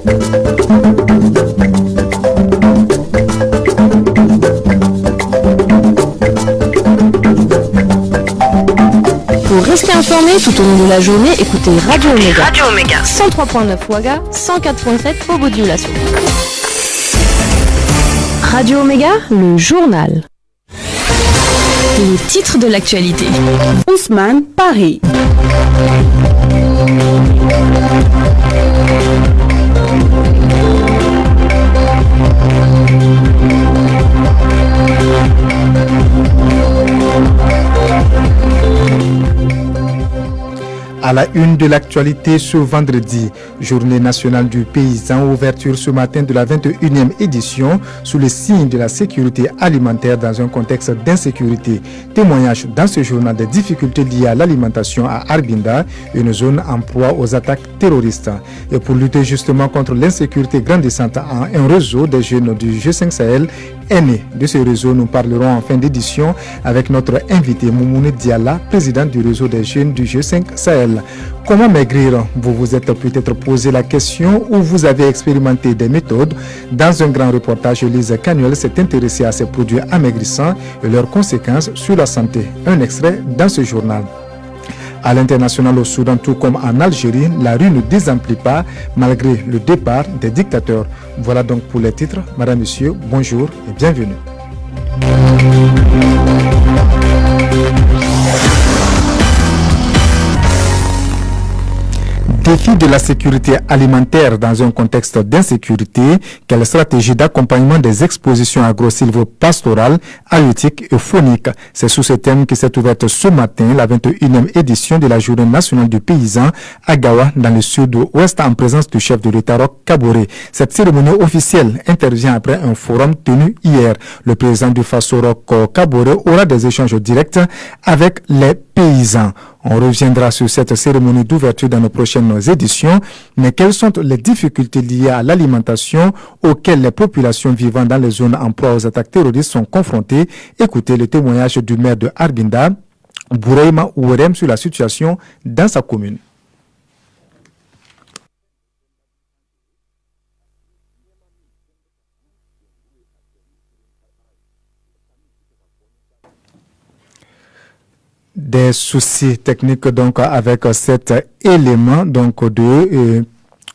Pour rester informé tout au long de la journée, écoutez Radio Omega. Radio Omega. 103.9 Ouaga, 104.7 au Bout-du-Lasso. Radio Omega, le journal. Les titres de l'actualité. Ousmane Paris. À la une de l'actualité ce vendredi, journée nationale du paysan, ouverture ce matin de la 21e édition sous le signe de la sécurité alimentaire dans un contexte d'insécurité. Témoignage dans ce journal des difficultés liées à l'alimentation à Arbinda, une zone en proie aux attaques terroristes. Et pour lutter justement contre l'insécurité grandissante, un réseau des jeunes du G5 Sahel est né. De ce réseau, nous parlerons en fin d'édition avec notre invité Moumouni Diala, président du réseau des jeunes du G5 Sahel. Comment maigrir? Vous vous êtes peut-être posé la question ou vous avez expérimenté des méthodes. Dans un grand reportage, Lise Canuel s'est intéressée à ces produits amaigrissants et leurs conséquences sur la santé. Un extrait dans ce journal. À l'international au Soudan, tout comme en Algérie, la rue ne désemplit pas malgré le départ des dictateurs. Voilà donc pour les titres. Madame, Monsieur, bonjour et bienvenue. Défi de la sécurité alimentaire dans un contexte d'insécurité, quelle stratégie d'accompagnement des expositions agro-silvopastorales, halieutiques et fauniques? C'est sous ce thème que s'est ouverte ce matin la 21e édition de la Journée nationale du paysan à Gawa, dans le sud-ouest, en présence du chef de l'État Roch Kaboré. Cette cérémonie officielle intervient après un forum tenu hier. Le président du FASO Roch Kaboré aura des échanges directs avec les paysans. On reviendra sur cette cérémonie d'ouverture dans nos prochaines éditions, mais quelles sont les difficultés liées à l'alimentation auxquelles les populations vivant dans les zones en proie aux attaques terroristes sont confrontées? Écoutez le témoignage du maire de Arbinda, Bouraima Ouerem, sur la situation dans sa commune. Des soucis techniques donc avec cet élément donc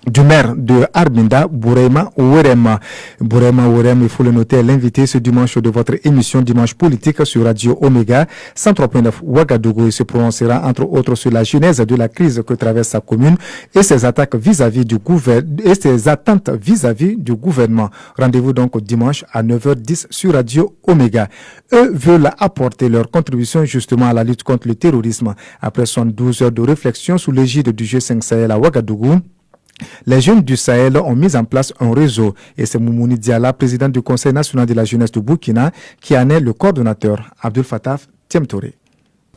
du maire de Arbinda, Bouraima Ouerem. Bouraima Ouerem, il faut le noter, est l'invité ce dimanche de votre émission Dimanche Politique sur Radio Omega 103.9 Ouagadougou. Il se prononcera entre autres sur la genèse de la crise que traverse sa commune et ses attaques vis-à-vis du gouvernement et ses attentes vis-à-vis du gouvernement. Rendez-vous donc dimanche à 9h10 sur Radio Omega. Eux veulent apporter leur contribution justement à la lutte contre le terrorisme. Après 72 heures de réflexion sous l'égide du G5 Sahel à Ouagadougou, les jeunes du Sahel ont mis en place un réseau et c'est Moumouni Diala, président du Conseil national de la jeunesse du Burkina, qui en est le coordonnateur. Abdul Fattah Tiemtouré.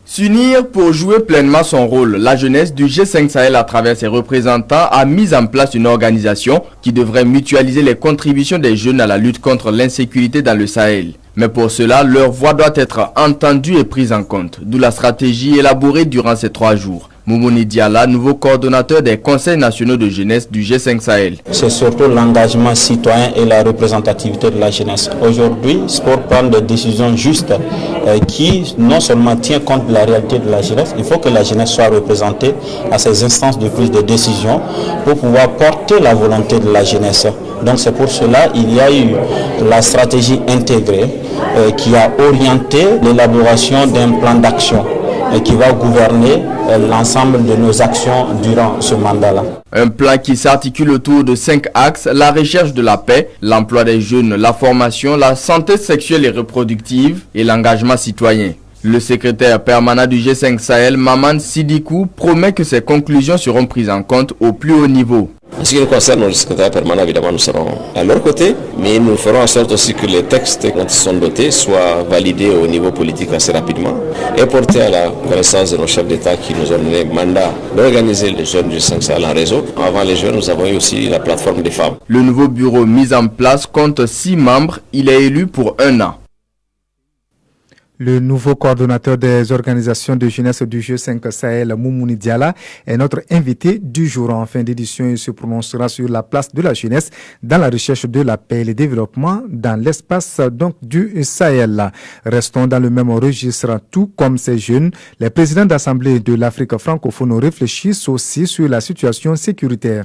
S'unir pour jouer pleinement son rôle, la jeunesse du G5 Sahel à travers ses représentants a mis en place une organisation qui devrait mutualiser les contributions des jeunes à la lutte contre l'insécurité dans le Sahel. Mais pour cela, leur voix doit être entendue et prise en compte, d'où la stratégie élaborée durant ces 3 jours. Moumouni Diala, nouveau coordonnateur des conseils nationaux de jeunesse du G5 Sahel. C'est surtout l'engagement citoyen et la représentativité de la jeunesse. Aujourd'hui, pour prendre des décisions justes qui non seulement tient compte de la réalité de la jeunesse, il faut que la jeunesse soit représentée à ces instances de prise de décision pour pouvoir porter la volonté de la jeunesse. Donc c'est pour cela qu'il y a eu la stratégie intégrée qui a orienté l'élaboration d'un plan d'action qui va gouverner l'ensemble de nos actions durant ce mandat-là. Un plan qui s'articule autour de 5 axes: la recherche de la paix, l'emploi des jeunes, la formation, la santé sexuelle et reproductive et l'engagement citoyen. Le secrétaire permanent du G5 Sahel, Maman Sidikou, promet que ces conclusions seront prises en compte au plus haut niveau. En ce qui nous concerne, nos secrétaires permanents, évidemment, nous serons à leur côté, mais nous ferons en sorte aussi que les textes dont ils sont dotés soient validés au niveau politique assez rapidement et portés à la connaissance de nos chefs d'État qui nous ont donné mandat d'organiser les jeunes du G5 Sahel en réseau. Avant les jeunes, nous avons eu aussi la plateforme des femmes. Le nouveau bureau mis en place compte 6 membres. Il est élu pour 1 an. Le nouveau coordonnateur des organisations de jeunesse du G5 Sahel, Moumouni Diala, est notre invité du jour. En fin d'édition, il se prononcera sur la place de la jeunesse dans la recherche de la paix et le développement dans l'espace du Sahel. Restons dans le même registre, tout comme ces jeunes. Les présidents d'Assemblée de l'Afrique francophone réfléchissent aussi sur la situation sécuritaire.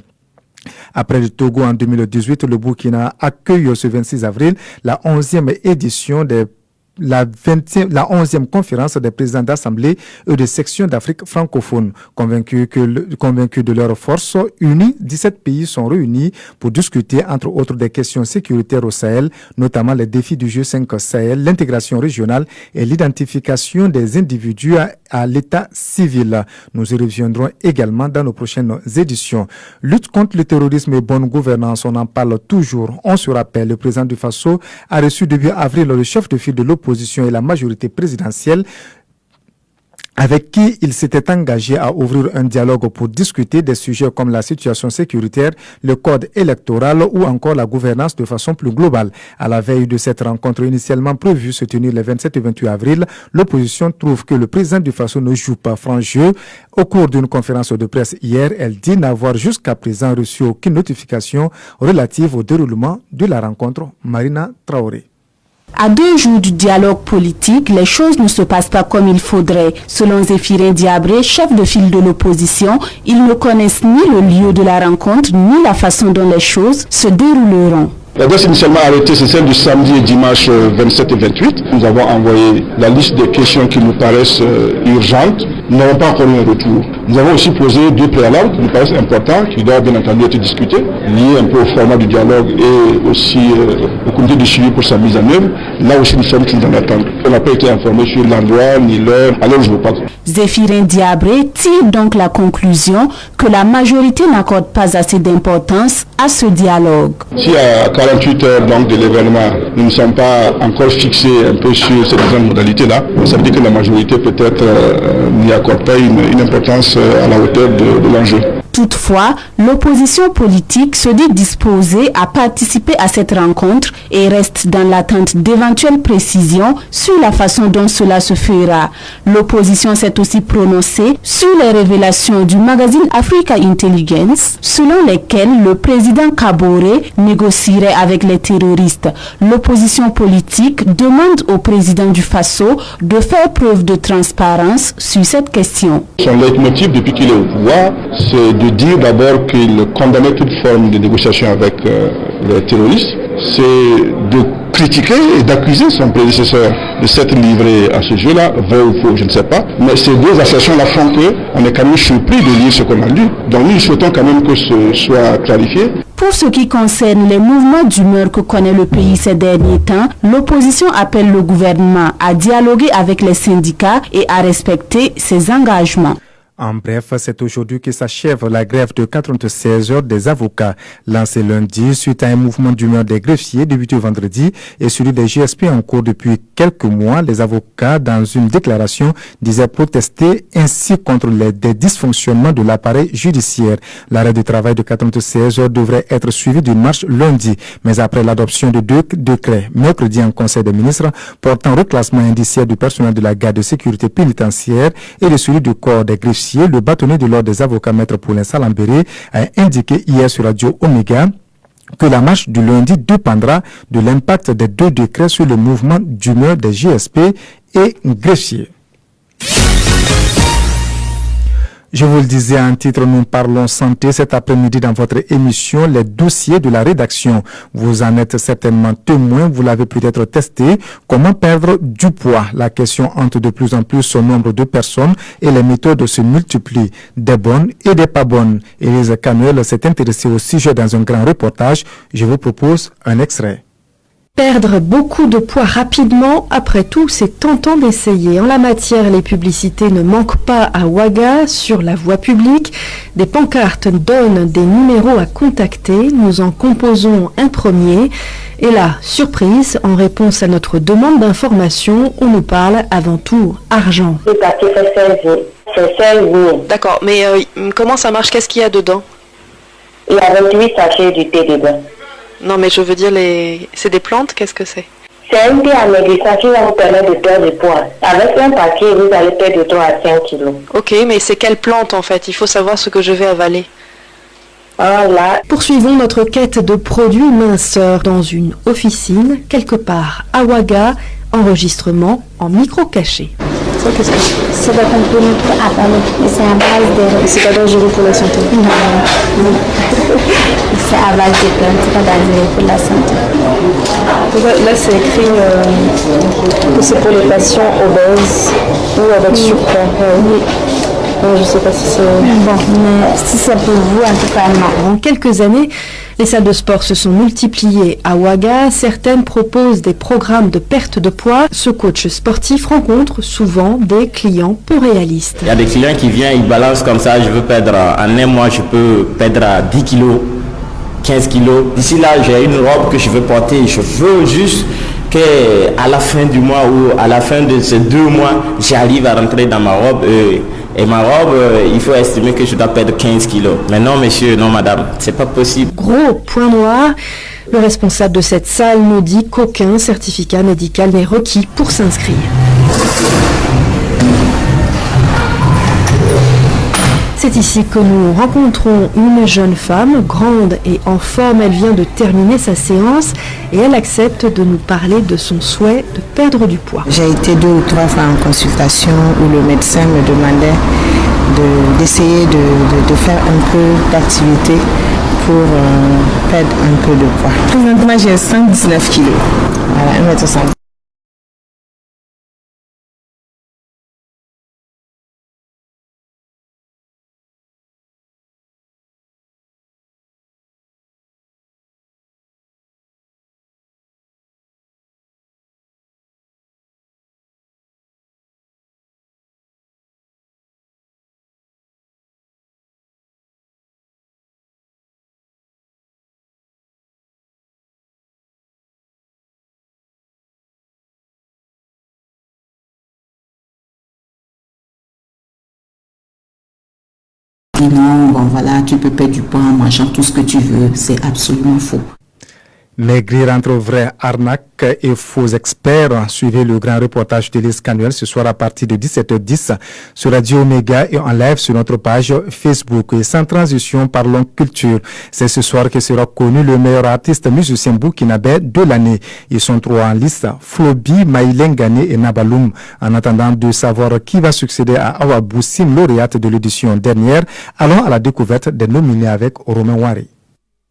Après le Togo en 2018, le Burkina accueille ce 26 avril la 11e édition la 11e conférence des présidents d'Assemblée et de sections d'Afrique francophone. Convaincus de leur force unie, 17 pays sont réunis pour discuter, entre autres, des questions sécuritaires au Sahel, notamment les défis du G5 Sahel, l'intégration régionale et l'identification des individus à l'état civil. Nous y reviendrons également dans nos prochaines éditions. Lutte contre le terrorisme et bonne gouvernance, on en parle toujours. On se rappelle, le président du Faso a reçu début avril le chef de file de l'opposition et la majorité présidentielle avec qui il s'était engagé à ouvrir un dialogue pour discuter des sujets comme la situation sécuritaire, le code électoral ou encore la gouvernance de façon plus globale. À la veille de cette rencontre initialement prévue se tenir les 27 et 28 avril, l'opposition trouve que le président du Faso ne joue pas franc jeu. Au cours d'une conférence de presse hier, elle dit n'avoir jusqu'à présent reçu aucune notification relative au déroulement de la rencontre. Marina Traoré. À 2 jours du dialogue politique, les choses ne se passent pas comme il faudrait. Selon Zéphirin Diabré, chef de file de l'opposition, ils ne connaissent ni le lieu de la rencontre, ni la façon dont les choses se dérouleront. La date initialement arrêtée, c'est celle du samedi et dimanche 27 et 28. Nous avons envoyé la liste des questions qui nous paraissent urgentes. Nous n'avons pas encore eu un retour. Nous avons aussi posé 2 préalables qui nous paraissent importants, qui doivent bien entendu être discutés, liés un peu au format du dialogue et aussi au comité de suivi pour sa mise en œuvre. Là aussi, nous sommes toujours en attente. On n'a pas été informés sur l'endroit ni l'heure. Alors, je ne veux pas. Zéphirin Diabré tire donc la conclusion que la majorité n'accorde pas assez d'importance à ce dialogue. Si à 48 heures donc, de l'événement, nous ne sommes pas encore fixés un peu sur cette modalité-là, ça veut dire que la majorité peut-être n'y accorde pas une importance à la hauteur de l'enjeu. Toutefois, l'opposition politique se dit disposée à participer à cette rencontre et reste dans l'attente d'éventuelles précisions sur la façon dont cela se fera. L'opposition s'est aussi prononcée sur les révélations du magazine Africa Intelligence, selon lesquelles le président Kaboré négocierait avec les terroristes. L'opposition politique demande au président du Faso de faire preuve de transparence sur cette question. Son leitmotiv depuis qu'il est au pouvoir, c'est de dire d'abord qu'il condamnait toute forme de négociation avec les terroristes, c'est de critiquer et d'accuser son prédécesseur de s'être livré à ce jeu-là, vrai ou faux, je ne sais pas. Mais ces 2 assertions-là font qu'on est quand même surpris de lire ce qu'on a lu. Donc nous souhaitons quand même que ce soit clarifié. Pour ce qui concerne les mouvements d'humeur que connaît le pays ces derniers temps, l'opposition appelle le gouvernement à dialoguer avec les syndicats et à respecter ses engagements. En bref, c'est aujourd'hui que s'achève la grève de 96 heures des avocats. Lancée lundi suite à un mouvement d'humeur des greffiers débuté vendredi et celui des GSP en cours depuis quelques mois, les avocats, dans une déclaration, disaient protester ainsi contre des dysfonctionnements de l'appareil judiciaire. L'arrêt de travail de 96 heures devrait être suivi d'une marche lundi, mais après l'adoption de 2 décrets, mercredi en Conseil des ministres, portant reclassement indiciaire du personnel de la garde de sécurité pénitentiaire et de celui du corps des greffiers, le bâtonnier de l'ordre des avocats, Maître Paulin Salambéré, a indiqué hier sur Radio Omega que la marche du lundi dépendra de l'impact des 2 décrets sur le mouvement d'humeur des GSP et greffiers. Je vous le disais en titre, nous parlons santé cet après-midi dans votre émission Les dossiers de la rédaction. Vous en êtes certainement témoin, vous l'avez peut-être testé. Comment perdre du poids? La question hante de plus en plus son nombre de personnes et les méthodes se multiplient, des bonnes et des pas bonnes. Élise Canuel s'est intéressée au sujet dans un grand reportage. Je vous propose un extrait. Perdre beaucoup de poids rapidement, après tout, c'est tentant d'essayer. En la matière, les publicités ne manquent pas à Ouaga sur la voie publique. Des pancartes donnent des numéros à contacter. Nous en composons un premier. Et là, surprise, en réponse à notre demande d'information, on nous parle avant tout argent. C'est 16 000. D'accord, mais comment ça marche? Qu'est-ce qu'il y a dedans? Il y a 28 sachets du thé dedans. Non, mais je veux dire, c'est des plantes, qu'est-ce que c'est? C'est un thé amaigrissant qui va vous permettre de perdre du poids. Avec un paquet, vous allez perdre de 3 à 5 kilos. Ok, mais c'est quelle plante en fait? Il faut savoir ce que je vais avaler. Voilà. Poursuivons notre quête de produits minceurs dans une officine, quelque part à Ouaga, enregistrement en micro caché. Ça, qu'est-ce que c'est? Ça va composer pour avaler. C'est à base de... C'est pas dangereux pour la santé? Non. C'est à base de plantes, c'est pas dangereux pour la santé. Là, c'est écrit que c'est pour les patients obèses ou avec surpoids. Oui. Je ne sais pas si c'est... Bon, mais si c'est pour vous, en tout cas, non. En quelques années, les salles de sport se sont multipliées à Ouaga. Certaines proposent des programmes de perte de poids. Ce coach sportif rencontre souvent des clients peu réalistes. Il y a des clients qui viennent, ils balancent comme ça, je veux perdre, en un mois, je peux perdre 10 kilos, 15 kilos. D'ici là, j'ai une robe que je veux porter. Je veux juste qu'à la fin du mois ou à la fin de ces 2 mois, j'arrive à rentrer dans ma robe. Et ma robe, il faut estimer que je dois perdre 15 kilos. Mais non, monsieur, non, madame, c'est pas possible. Gros point noir. Le responsable de cette salle nous dit qu'aucun certificat médical n'est requis pour s'inscrire. C'est ici que nous rencontrons une jeune femme, grande et en forme. Elle vient de terminer sa séance et elle accepte de nous parler de son souhait de perdre du poids. J'ai été 2 ou 3 fois en consultation où le médecin me demandait d'essayer de faire un peu d'activité pour perdre un peu de poids. Présentement, j'ai 119 kilos. Voilà, 1m60. Non, bon voilà, tu peux perdre du poids en mangeant tout ce que tu veux, c'est absolument faux. Maigrir entre vraies arnaques et faux experts. Suivez le grand reportage d'Élise Canuel ce soir à partir de 17h10 sur Radio Omega et en live sur notre page Facebook. Et sans transition, parlons culture. C'est ce soir que sera connu le meilleur artiste musicien burkinabé de l'année. Ils sont 3 en liste, Flobi, Maïlen Gane et Nabaloum. En attendant de savoir qui va succéder à Awa Boussim, lauréate de l'édition dernière, allons à la découverte des nominés avec Romain Wari.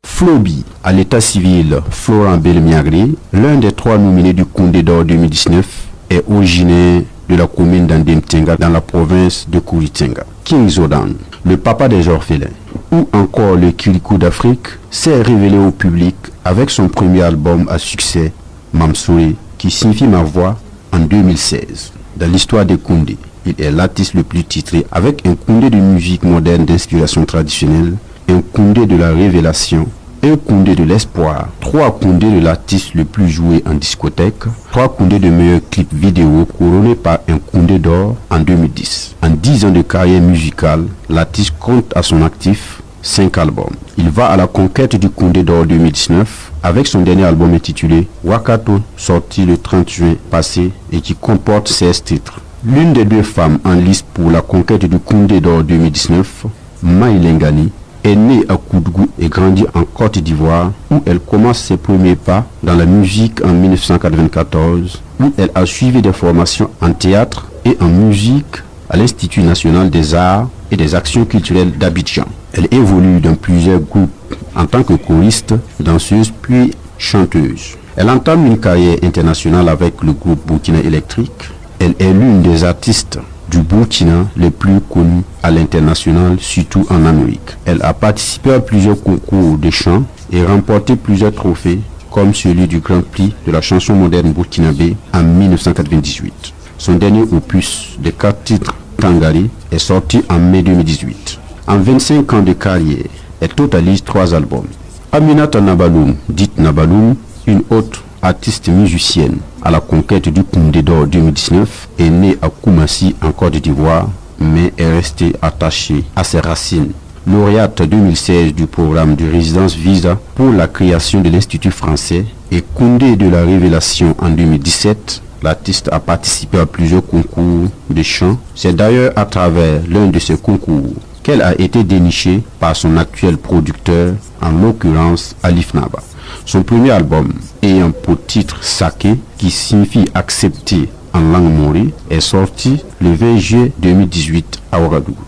Flobi, à l'état civil Florent Belmiagri, l'un des 3 nominés du Condé d'Or 2019, est originaire de la commune d'Andemtenga dans la province de Kouritenga. King Zodan, le papa des orphelins, ou encore le Kirikou d'Afrique, s'est révélé au public avec son premier album à succès, Mamsouri, qui signifie ma voix, en 2016. Dans l'histoire des Koundé, il est l'artiste le plus titré avec un Koundé de musique moderne d'inspiration traditionnelle, un Koundé de la révélation, un Koundé de l'espoir, 3 Koundé de l'artiste le plus joué en discothèque, 3 Koundé de meilleurs clips vidéo couronnés par un Koundé d'or en 2010. En 10 ans de carrière musicale, l'artiste compte à son actif 5 albums. Il va à la conquête du Koundé d'or 2019 avec son dernier album intitulé Wakato, sorti le 30 juin passé et qui comporte 16 titres. L'une des 2 femmes en liste pour la conquête du Koundé d'or 2019, Maïlen Gane, est née à Koudgou et grandit en Côte d'Ivoire où elle commence ses premiers pas dans la musique en 1994 où elle a suivi des formations en théâtre et en musique à l'Institut national des arts et des actions culturelles d'Abidjan. Elle évolue dans plusieurs groupes en tant que choriste, danseuse puis chanteuse. Elle entame une carrière internationale avec le groupe Burkina Electric. Elle est l'une des artistes du Burkina les plus connus à l'international, surtout en Amérique. Elle a participé à plusieurs concours de chant et remporté plusieurs trophées, comme celui du Grand Prix de la chanson moderne burkinabé en 1998. Son dernier opus de 4 titres, Tangari, est sorti en mai 2018. En 25 ans de carrière, elle totalise 3 albums. Aminata Nabaloum, dite Nabaloum, une autre artiste musicienne à la conquête du Koundé d'Or 2019, est née à Koumassi en Côte d'Ivoire, mais est restée attachée à ses racines Lauréate 2016 du programme de résidence visa pour la création de l'Institut français et Koundé de la Révélation en 2017, l'artiste a participé à plusieurs concours de chant. C'est d'ailleurs à travers l'un de ces concours qu'elle a été dénichée par son actuel producteur, en l'occurrence Alif Naba. Son premier album, ayant pour titre Saké, qui signifie accepter en langue mori, est sorti le 20 juillet 2018 à Ouagadougou.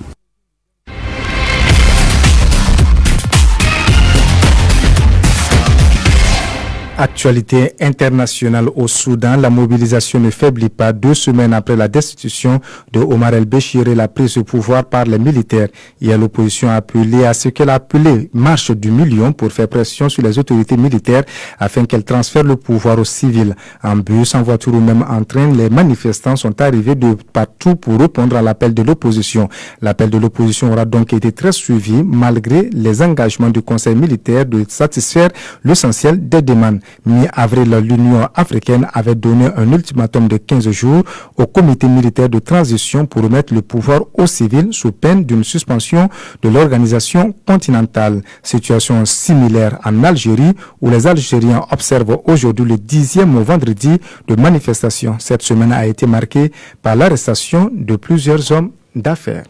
Actualité internationale au Soudan, la mobilisation ne faiblit pas 2 semaines après la destitution de Omar el-Béchir et la prise de pouvoir par les militaires. Hier, l'opposition a appelé à ce qu'elle a appelé marche du million pour faire pression sur les autorités militaires afin qu'elles transfèrent le pouvoir aux civils. En bus, en voiture ou même en train, les manifestants sont arrivés de partout pour répondre à l'appel de l'opposition. L'appel de l'opposition aura donc été très suivi malgré les engagements du Conseil militaire de satisfaire l'essentiel des demandes. Mi-avril, l'Union africaine avait donné un ultimatum de 15 jours au comité militaire de transition pour remettre le pouvoir aux civils sous peine d'une suspension de l'organisation continentale. Situation similaire en Algérie où les Algériens observent aujourd'hui le 10e vendredi de manifestation. Cette semaine a été marquée par l'arrestation de plusieurs hommes d'affaires.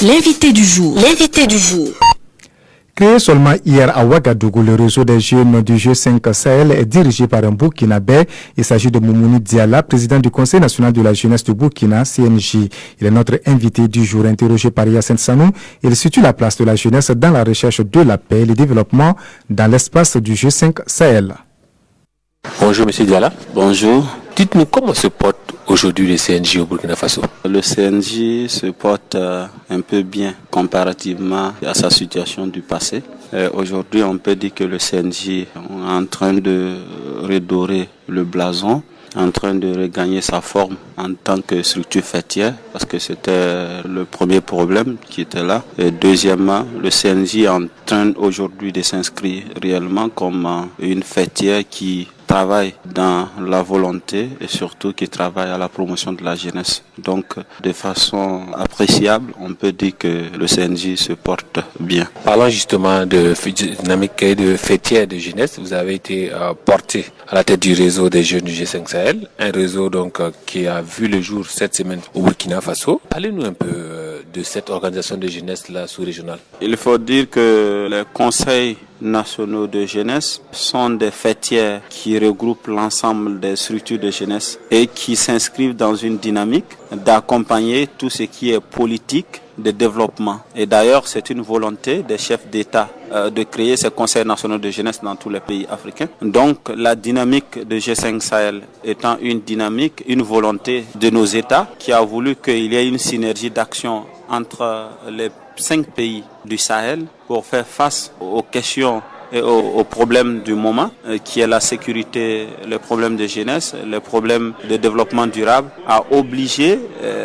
L'invité du jour. L'invité du jour. Créé seulement hier à Ouagadougou, le réseau des jeunes du G5 Sahel est dirigé par un Burkinabé. Il s'agit de Moumouni Diala, président du Conseil national de la jeunesse du Burkina, CNJ. Il est notre invité du jour, interrogé par Yacine Sanou. Il situe la place de la jeunesse dans la recherche de la paix et le développement dans l'espace du G5 Sahel. Bonjour Monsieur Diala. Bonjour. Dites-nous comment se porte aujourd'hui le CNJ au Burkina Faso. Le CNJ se porte un peu bien comparativement à sa situation du passé. Aujourd'hui, on peut dire que le CNJ est en train de redorer le blason, en train de regagner sa forme en tant que structure fêtière, parce que c'était le premier problème qui était là. Et deuxièmement, le CNJ est en train aujourd'hui de s'inscrire réellement comme une fêtière qui travaille dans la volonté et surtout qui travaille à la promotion de la jeunesse. Donc, de façon appréciable, on peut dire que le CNJ se porte bien. Parlant justement de dynamique et de fêtière de jeunesse, vous avez été porté à la tête du réseau des jeunes du G5 Sahel, un réseau donc qui a vu le jour cette semaine au Burkina Faso. Parlez-nous un peu de cette organisation de jeunesse là sous-régionale. Il faut dire que les conseils nationaux de jeunesse sont des fêtières qui regroupent l'ensemble des structures de jeunesse et qui s'inscrivent dans une dynamique d'accompagner tout ce qui est politique de développement. Et d'ailleurs, c'est une volonté des chefs d'État de créer ces conseils nationaux de jeunesse dans tous les pays africains. Donc, la dynamique de G5 Sahel étant une dynamique, une volonté de nos États qui a voulu qu'il y ait une synergie d'action entre les 5 pays du Sahel pour faire face aux questions et aux problèmes du moment, qui est la sécurité, les problèmes de jeunesse, les problèmes de développement durable, a obligé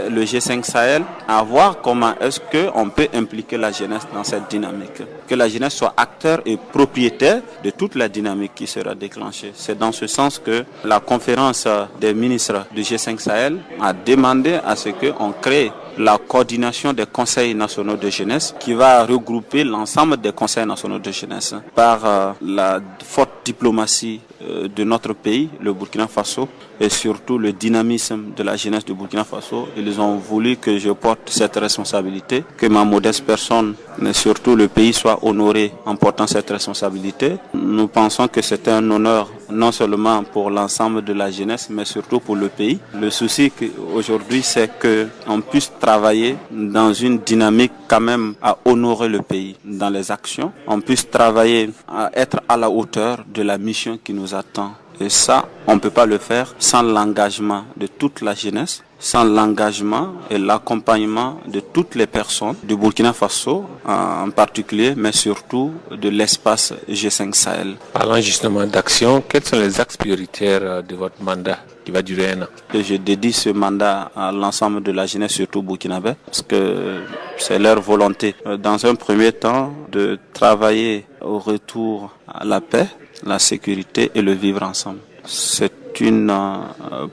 le G5 Sahel à voir comment est-ce qu'on peut impliquer la jeunesse dans cette dynamique. Que la jeunesse soit acteur et propriétaire de toute la dynamique qui sera déclenchée. C'est dans ce sens que la conférence des ministres du G5 Sahel a demandé à ce qu'on crée la coordination des conseils nationaux de jeunesse qui va regrouper l'ensemble des conseils nationaux de jeunesse par la forte diplomatie de notre pays, le Burkina Faso, et surtout le dynamisme de la jeunesse du Burkina Faso. Ils ont voulu que je porte cette responsabilité, que ma modeste personne, mais surtout le pays soit honoré en portant cette responsabilité. Nous pensons que c'est un honneur non seulement pour l'ensemble de la jeunesse, mais surtout pour le pays. Le souci aujourd'hui, c'est qu'on puisse travailler dans une dynamique quand même à honorer le pays dans les actions. On puisse travailler à être à la hauteur de la mission qui nous attend. Et ça, on ne peut pas le faire sans l'engagement de toute la jeunesse, sans l'engagement et l'accompagnement de toutes les personnes du Burkina Faso en particulier, mais surtout de l'espace G5 Sahel. Parlant justement d'action, quels sont les axes prioritaires de votre mandat qui va durer 1 an? Je dédie ce mandat à l'ensemble de la jeunesse, surtout burkinabé, parce que c'est leur volonté, dans un premier temps, de travailler au retour à la paix, la sécurité et le vivre ensemble. C'est une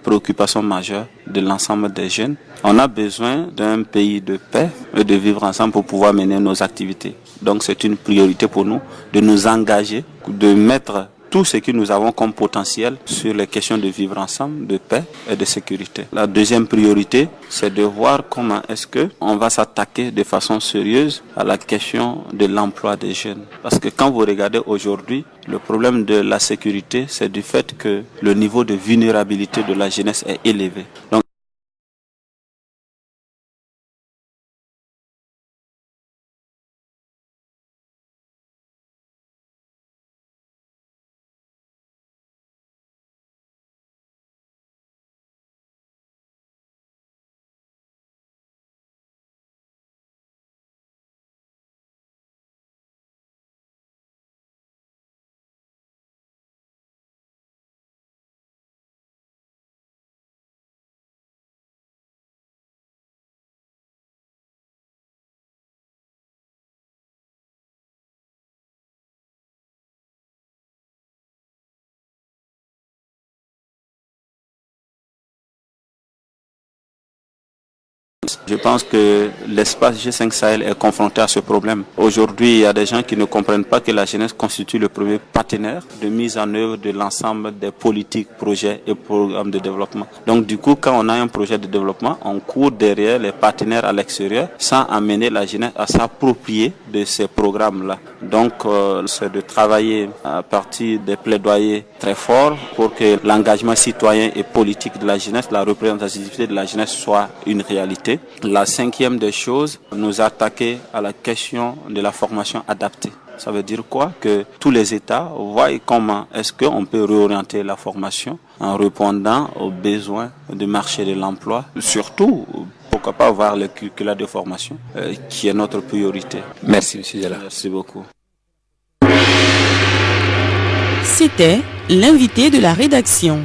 préoccupation majeure de l'ensemble des jeunes. On a besoin d'un pays de paix et de vivre ensemble pour pouvoir mener nos activités. Donc c'est une priorité pour nous de nous engager, de mettre tout ce que nous avons comme potentiel sur les questions de vivre ensemble, de paix et de sécurité. La deuxième priorité, c'est de voir comment est-ce que on va s'attaquer de façon sérieuse à la question de l'emploi des jeunes. Parce que quand vous regardez aujourd'hui, le problème de la sécurité, c'est du fait que le niveau de vulnérabilité de la jeunesse est élevé. Donc, je pense que l'espace G5 Sahel est confronté à ce problème. Aujourd'hui, il y a des gens qui ne comprennent pas que la jeunesse constitue le premier partenaire de mise en œuvre de l'ensemble des politiques, projets et programmes de développement. Donc du coup, quand on a un projet de développement, on court derrière les partenaires à l'extérieur sans amener la jeunesse à s'approprier de ces programmes-là. Donc c'est de travailler à partir des plaidoyers très forts pour que l'engagement citoyen et politique de la jeunesse, la représentativité de la jeunesse soit une réalité. La cinquième des choses, nous attaquer à la question de la formation adaptée. Ça veut dire quoi? Que tous les États voient comment est-ce qu'on peut réorienter la formation en répondant aux besoins du marché de l'emploi. Surtout, pourquoi pas avoir le curriculum de formation qui est notre priorité. Merci, M. Diala. Merci beaucoup. C'était l'invité de la rédaction.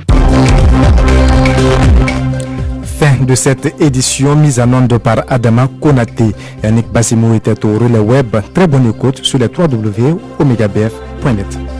Fin de cette édition mise en onde par Adama Konaté. Yannick Bassimo était au relais web. Très bonne écoute sur les www.omegabf.net.